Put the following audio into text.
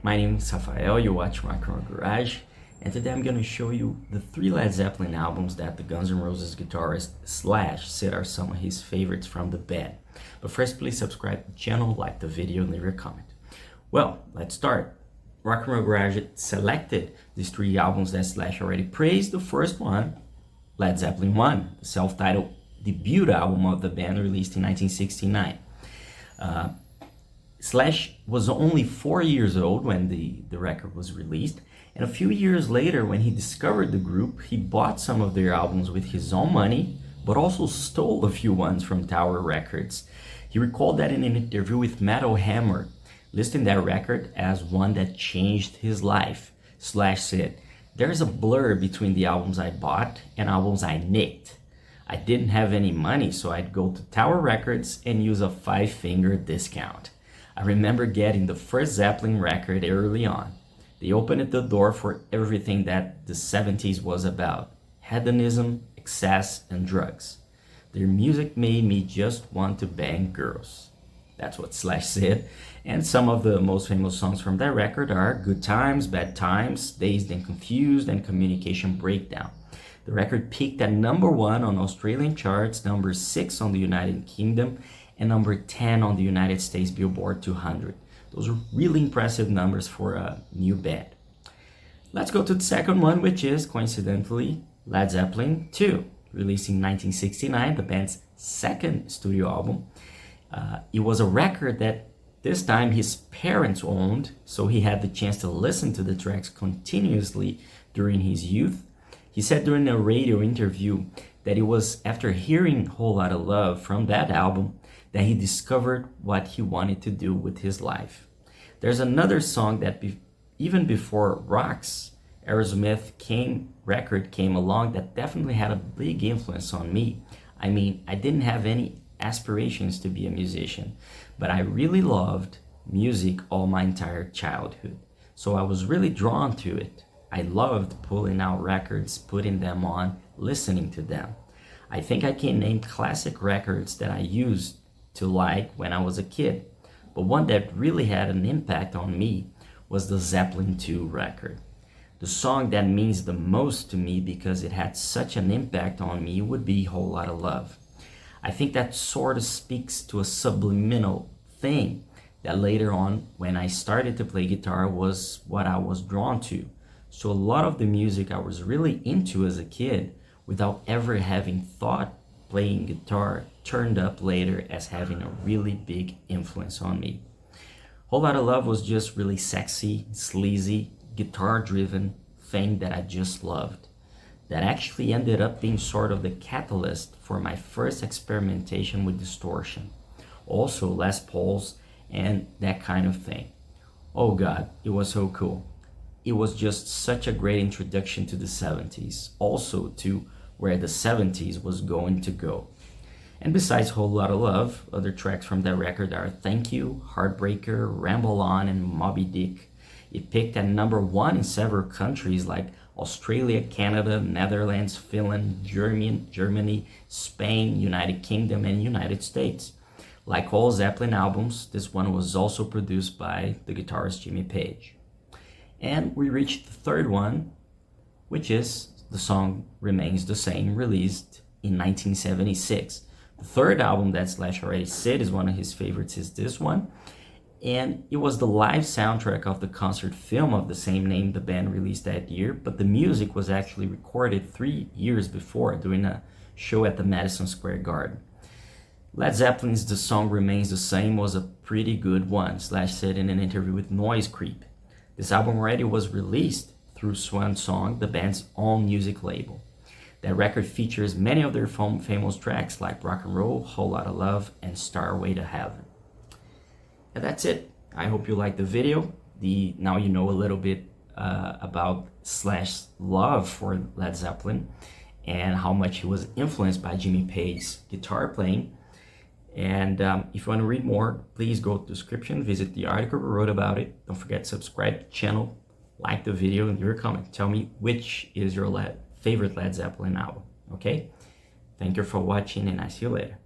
My name is Rafael, you watch Rock and Roll Garage, and today I'm going to show you the 3 Led Zeppelin albums that the Guns N' Roses guitarist Slash said are some of his favorites from the band. But first, please subscribe to the channel, like the video, and leave a comment. Well, let's start. Rock and Roll Garage selected these 3 albums that Slash already praised. The first one, Led Zeppelin 1, the self-titled debut album of the band released in 1969. Slash was only 4 years old when the record was released, and a few years later when he discovered the group, he bought some of their albums with his own money, but also stole a few ones from Tower Records. He recalled that in an interview with Metal Hammer, listing that record as one that changed his life. Slash said, "There's a blur between the albums I bought and albums I nicked. I didn't have any money, so I'd go to Tower Records and use a 5-finger discount. I remember getting the first Zeppelin record early on. They opened the door for everything that the 70s was about: hedonism, excess, and drugs. Their music made me just want to bang girls." That's what Slash said. And some of the most famous songs from that record are Good Times, Bad Times, Dazed and Confused, and Communication Breakdown. The record peaked at #1 on Australian charts, #6 on the United Kingdom, and #10 on the United States Billboard 200. Those are really impressive numbers for a new band. Let's go to the second one, which is, coincidentally, Led Zeppelin 2, released in 1969, the band's second studio album. It was a record that this time his parents owned, so he had the chance to listen to the tracks continuously during his youth. He said during a radio interview that it was after hearing Whole Lotta Love from that album that he discovered what he wanted to do with his life. There's another song that even before Rock's Aerosmith record came along that definitely had a big influence on me. I mean, I didn't have any aspirations to be a musician, but I really loved music all my entire childhood. So I was really drawn to it. I loved pulling out records, putting them on, listening to them. I think I can name classic records that I used to like when I was a kid, but one that really had an impact on me was the Zeppelin 2 record. The song that means the most to me because it had such an impact on me would be Whole Lotta Love. I think that sort of speaks to a subliminal thing that later on, when I started to play guitar, was what I was drawn to. So a lot of the music I was really into as a kid, without ever having thought playing guitar, turned up later as having a really big influence on me. Whole Lotta Love was just really sexy, sleazy, guitar-driven thing that I just loved. That actually ended up being sort of the catalyst for my first experimentation with distortion. Also Les Pauls and that kind of thing. Oh God, it was so cool. It was just such a great introduction to the 70s, also to where the 70s was going to go. And besides Whole Lotta Love, other tracks from that record are Thank You, Heartbreaker, Ramble On, and Moby Dick. It peaked at #1 in several countries like Australia, Canada, Netherlands, Finland, Germany, Spain, United Kingdom, and United States. Like all Zeppelin albums, this one was also produced by the guitarist Jimmy Page. And we reached the third one, which is the song Remains the Same, released in 1976. The third album that Slash already said is one of his favorites is this one. And it was the live soundtrack of the concert film of the same name the band released that year, but the music was actually recorded 3 years before during a show at the Madison Square Garden. Led Zeppelin's The Song Remains the Same was a pretty good one, Slash said in an interview with Noise Creep. This album already was released through Swan Song, the band's own music label. That record features many of their famous tracks like Rock and Roll, Whole Lotta Love, and Starway to Heaven. And that's it. I hope you liked the video. Now you know a little bit about Slash's love for Led Zeppelin and how much he was influenced by Jimmy Page's guitar playing. And if you want to read more, please go to the description, visit the article we wrote about it. Don't forget to subscribe to the channel, like the video, and leave a comment. Tell me which is your favorite Led Zeppelin album, okay? Thank you for watching, and I see you later.